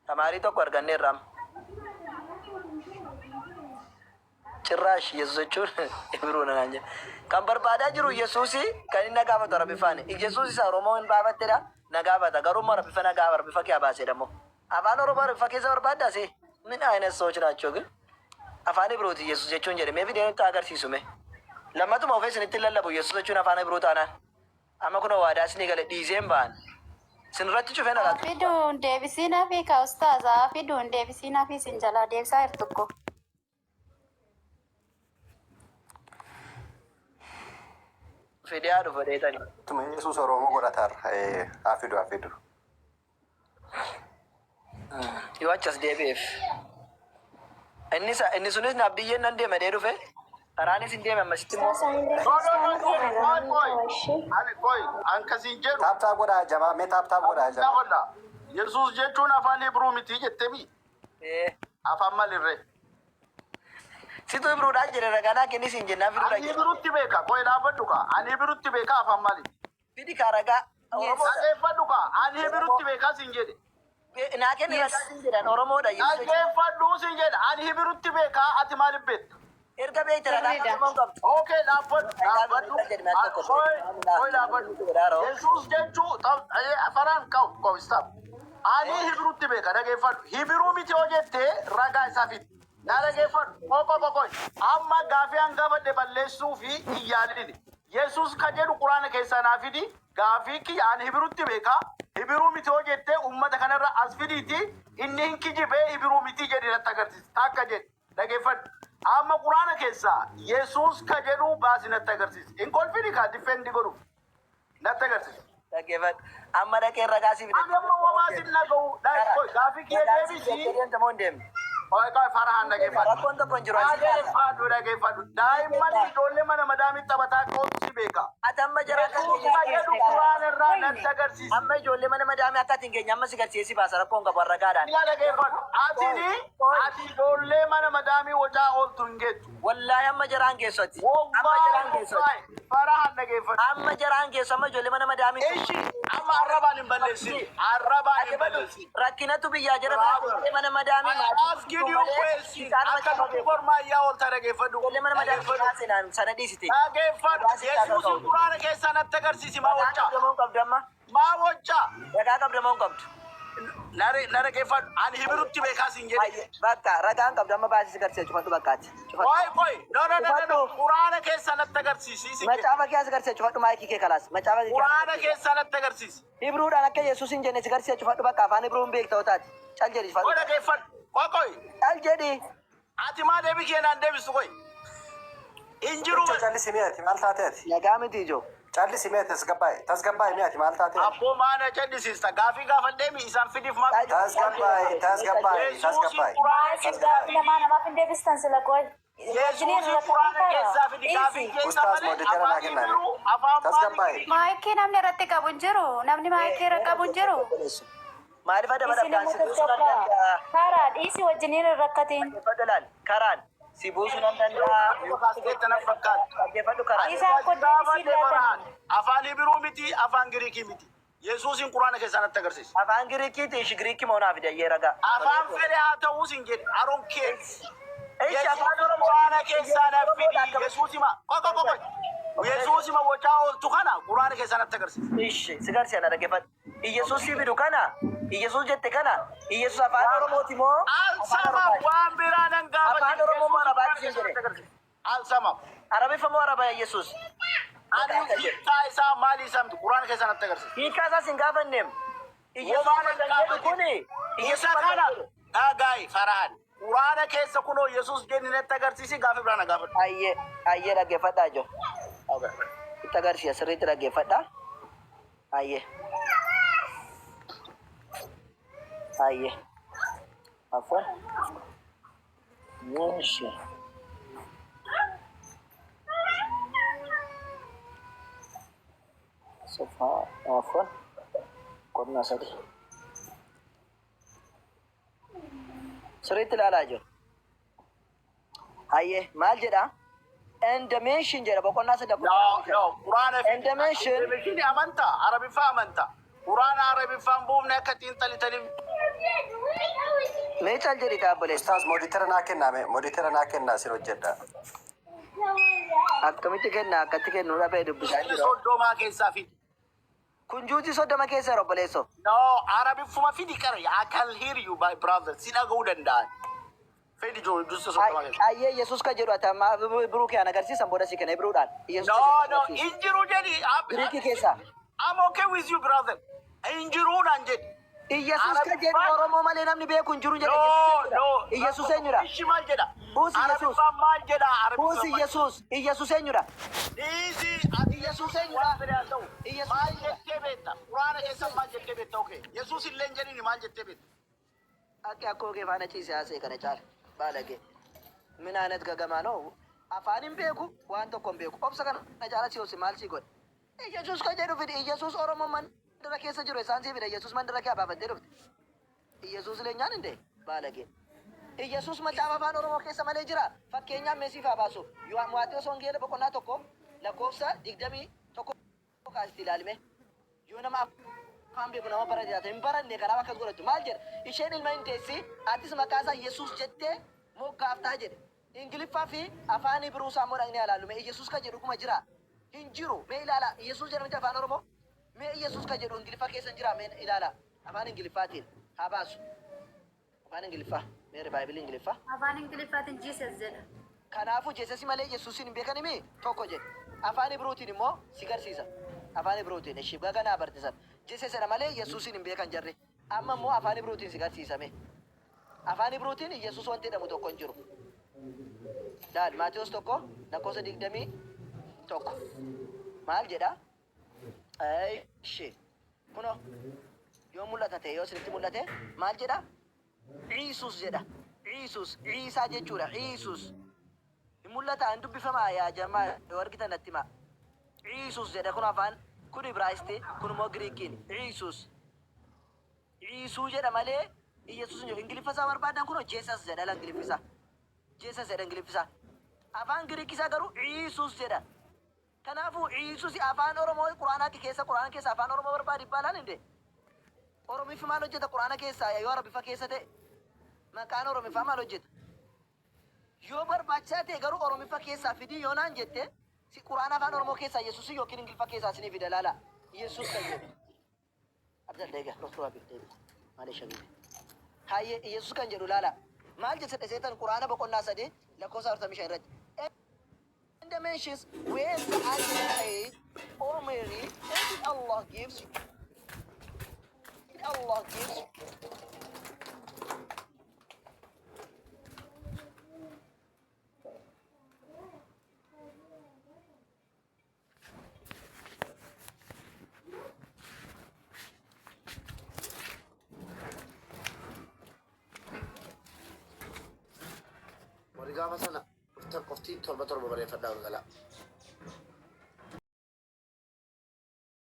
Tamari tokko arganneerraam. Cirraash Yesuus jechuun Ibroon naan jedhe. Kan barbaadaa jiru Yesuusi kan inni nagaafatu Arabifaani. Yesuus isa Oromoo hin baafattedha. Nagaafata garuu Arabifa nagaaf Arabifa kee baasee dammoo. Afaan Oromoo Arabifa keessa barbaaddaase. Min ayina ሰዎች ናቸው ግን afaan Ibrooti Yesuus jechuun jedhe. Mee viidiyoon itti agarsiisume. Lammatuma ofee isinitti lallabu Yesuus jechuun afaan Ibroo taanaan. Amma kun waadaa isinii gale dhiiseen ba'an. Sinirratti cufeen alaatu. Fiduun deebisiinaa fi ka ustaazaa fiduun deebisiinaa fi sin jalaa deebisaa jirtukko. Fidiyaa dhufa dheetani. Tuma Yesuus Oromoo godhatar hafidu. Yoo achas deebi'eef. Inni sunis naaf biyyeen nan deema dee dhufe. Karaanis hin deeme ammasitti immoo. Akkasiin jedhu. Taaptaa godhaa jabaa mee taaptaa godhaa jabaa. Yesuus jechuun afaan Ibruu miti jettemi. Afaan malirree. Situ Ibruudhaan jedhe raganaa kennis hin jennaan fiduudha. Ani Ibruutti beeka. Koyi dhaabbadhu ka. Ani Ibruutti beeka afaan mali. Fidi kaa ragaa. Dhageeffadhu ka. Ani Ibruutti beeka sin jedhe. Naa kenni ragaa sin jedhan Oromoodha. Dhageeffadhu sin jedhe. Ani Ibruutti beeka ati maaliif beekta? Erga beekte ragaa qabdu qabdu. Okay, dhaabbadhu. Koyi dhaabbadhu. Yesuus jechuun afaan qabu stop. Ani Ibruutti beeka dhageeffadhu. Ibiruu miti hoo jettee ragaa isaa fidi. Dhageeffadhu. Qoqoqoqoy. Amma gaafii hangafadhe balleessuu fi iyyaalini. Yesuus ka jedhu quraana keessaa naa fidi. Gaafii kiyya ani Ibruutti beeka. Ibiruu miti hoo jettee uummata kanarra as fidiiti. Inni hin kijibee Ibiruu miti jedhi natti agarsiisa. Takka jedhi. Dhageeffadhu. Amma quraana keessaa Yesuus ka jedhu baasi natti agarsiisa. Hin kolfini ka diffeendi godhu. Natti agarsiisa. Dhageeffadhu. Amma dhaqee ragaa si fide. Ani amma wamaasin naga'u. Gaafii kiyya deebisi. Koy farahan dhageeffadhu. Rakkoon tokko hin jiru. Dhageeffadhu. Daa'imman ijoollee mana madaamitti taphataa qootu si beeka. Ati amma jara kan jedhu quraana irraa natti agarsiisa. amma ijoollee mana madaamii akka ati hin geenye amma si garsiisi baasa rakkoon qabu ragaadhaan. Ila dhageeffadhu. Ati ijoollee mana madaamii wajaa ooltu hin geettu. Wallaahi amma jaraan geessoti. Amma jaraan geessoti. Farahan dhageeffadhu. Amma jaraan geessu amma ijoollee mana madaamii. Ishi amma arrabaan hin balleessini. Arrabaan hin balleessini. Rakkinatu biyyaa jira ijoollee mana madaamii. Ask you question. Akka dubbi kormaa yaa oolta dhageeffadhu. Ijoollee mana madaamii seenaan sana dhiisite. Dhageeffadhu. Yesuusin quraana keessaa natti agarsiisi maa wachaa. Qabdamoon qabdu amma. Maa wachaa. Ragaa qabdamoon qabdu. Na dhageeffadhu. Ani Ibruutti beekaa siin jedhe. Bakka ragaan qabdu amma baasisi garsiisa cufadhu bakkaati. Koy. No. Quraana keessaa natti agarsiisi. Macaafa keessa garsiisa cufadhu maayikii kee kalaas. Macaafa kee. Quraana keessaa natti agarsiisi. Ibruudhaan akka Yesuus hin jenne si garsiisa cufadhu bakka afaan Ibruun beekta taate. Cal jedhi Koy dhageeffadhu. Koy. Cal jedhi. Ati maa deebii keenaan deebistu koy. Injiru. Callisi mi'aati maal taateeti? Nagaa miti ijoo. Callisi mi'aati tasgabbaa'e mi'aati maal taateeti? Abboo maana callisiista. Gaafii gaafadheemi isaan fidiif maa. Tasgabbaa'e. Lamaa namaaf hin deebistan sila qoy. Yesuusin quraana keessaa fidi gaafii keessa Ustaas malee Mooditara naa afaan kenname. Ibiruu afaan Tasgabbaa'e. Maayikii namni irratti qabu hin jiru. Namni maayikii irra qabu hin jiru. Maaliif adda Isin immoo tasgabbaa. Karaa dhiisii wajjiniin hin rakkatiin. Fadalaan karaan si buusuu nan danda'a. Yookaas keettana fakkaata. Dhaggeeffadhu karaan. Isaan kun deebisii laatan. Afaan Ibiruu miti, afaan Giriikii miti. Yesuusin quraana keessaa natti agarsiisa. Afaan Giriikiiti ishi Giriikii moo naaf idayyee ragaa. Afaan fedhe haa ta'uu sin jedhe. Aroon kee. Ishi afaan Oromoo Quraana keessaa na fidi. Yesuusima. Qoy. Yesuusima wachaa ooltu kana quraana keessaa natti agarsiisa. Ishi si garsiisa na dhaggeeffadhu. Iyesuus si fidu kana. Iyesuus jette kana. Iyesuus afaan Oromooti moo? Al-sama waan biraa nan gaafate. Afaan Oromoo moo Arabaatti sin jedhe? Al-sama. Arabiffa moo Arabaa Iyesuus? Ani hiikaa isaa maali isaamtu quraana keessaa natti agarsiisa. Hiikaa isaas hin gaafanneem. Iyesuus kan jedhu kuni. Isa kana dhagaay farahan. Quraana keessa kunoo Yesuus jenni natti agarsiisi gaafii biraa na gaafadhu. Ayyee dhaggeeffadhaa jo. Itti agarsiisa sirriitti dhaggeeffadhaa. Ayyee. Afwan. Yeeshi. Sofa afwan. Qonna sadi. Sirriitti ilaalaa jiru. Ayyee maal jedhaa? Endemenshin jedha boqonnaa saddeet. No. Quraana Endemenshin. amantaa. Arabiffaa amantaa. Quraan Arabiffaan buufne akka xiinxalitanii Mee caal jedhi kaabboleessa. Ustaas mooditira naa kennaa mooditira naa kennaa sin hojjedha. Akkamitti kenna akkatti kennu dhabee dubbisaa biyya jira. soddomaa keessaa fidi. Kun juutii 30 keessa obboleessoo. No, Arabiffuma fidi qara. I can hear you, my brother. Si dhaga'uu danda'an. Fedi juutii soddomaa keessa. Ayyee Yesuus kan jedhu ati amma biruu kee an agarsiisan booda si kenna biruudhaan. No, injiru jedhi. Giriikii keessa. I'm okay with you, brother. Injiruudhaan jedhi. Yesuus kan jedhu Oromoo malee namni beeku hin jiru jedhe. No. Yesuus eenyudha? Ishi maal jedha? Buusi Yesuus. Arabiffaan maal jedha? Buusi Yesuus. Yesuus eenyudha? Dhiisi ati Yesuus eenyudha? Yesuus maal eenyudha? jettee beekta? Quraana keessa maal jettee beekta? Okay. Yesuus illee hin jedhini maal jettee beekta? Akka akkoo kee faana ciisee haasee kana caala. Baalagee. Min aanet gagamaa noo. Afaan hin beeku waan tokko hin beeku. Obsa kana caala si hosi maal si godhe? Yesuus kan jedhu fidi. Yesuus Oromoo mandara keessa jiru isaan si fide. Yesuus mandara kee abaafattee dhufte. Yesuus leenyaan hin dee baalagee. Yesuus macaafa afaan Oromoo keessa malee jira. Fakkeenyaaf meesiif haa baasu. Maatewos Wangeela boqonnaa tokko lakkoofsa 21 kaasitti ilaalime. Yoo nama afaan beeku nama barate taate hin baranne kanaaf akkas godhattu maal jedha? Isheen ilma hin deessi atis maqaa isaa Yesuus jettee moggaaftaa jedhe. Ingiliffaa fi afaan Ibruu isaa immoo dhaqnee ilaalume. Yesuus kan jedhu kuma jira. Hin jiru. Mee ilaala. Yesuus jedhamti afaan Oromoo. Mee Yesuus kan jedhu Ingiliffaa keessa hin jira. Mee ilaala. Afaan Ingiliffaatiin haa baasu. Afaan Ingiliffaa. Mee Baayibili Ingiliffaa. Afaan Ingiliffaatiin Jesus jedha. Kanaafuu Jeesasi malee Yesuusin hin beekanimi tokko jedhe. Afaan Ibruutiin immoo si garsiisa. Afaan Ibruutiin ishii gaganaa bartisan. Jeesasidha malee Yesuusin hin beekan jarri. Amma immoo afaan Ibruutiin si garsiisame. Afaan Ibruutiin Yesuus wanti jedhamu tokko hin jiru. Daal Maatewos tokko lakkoofsa 21 maal jedha? Ishee kunoo yoo mul'ata ta'e yoo isinitti mul'ate maal jedha? Iisuus jedha. Iisuus Iisaa jechuudha. Iisuus mul'ata hin dubbifamaa yaa jamaa yoo argitan natti himaa. Iisuus jedha kun afaan kun Ibraayistii kun immoo Giriikiin. Iisuus Iisuu jedha malee Yesuus hin jiru. Ingiliffa isaa barbaadan kun Jeesas jedha Ingiliffisaa. Jeesas jedha Ingiliffisaa. Afaan Giriikisaa garuu Iisuus jedha. Kanaafuu Iisuus afaan Oromoo Quraana keessa afaan Oromoo barbaadi ibbaalaan hinde. Oromiffi maal hojjeta Quraana keessa yoo Arabiffa keessa ta'e maqaan Oromiffaa maal hojjeta? Yoo barbaachisaa ta'e garuu Oromiffa keessaa fidii yoo naan jette si Quraana afaan Oromoo keessaa Yesuus yookiin Ingiliffa keessaa isinii fida laala. Yesuus kan jedhu. Abdal deega Dr. Abid deega. Maal shabibi. Hayyee Yesuus kan jedhu laala. Maal jecha dhaseetan Quraana boqonnaa 3 lakkoofsa 45 irratti. And the mentions where the Adonai or Mary and Allah gives you. Allah gives you. Warri gaafa sana qoftiin torba bareeffadhaa galgala.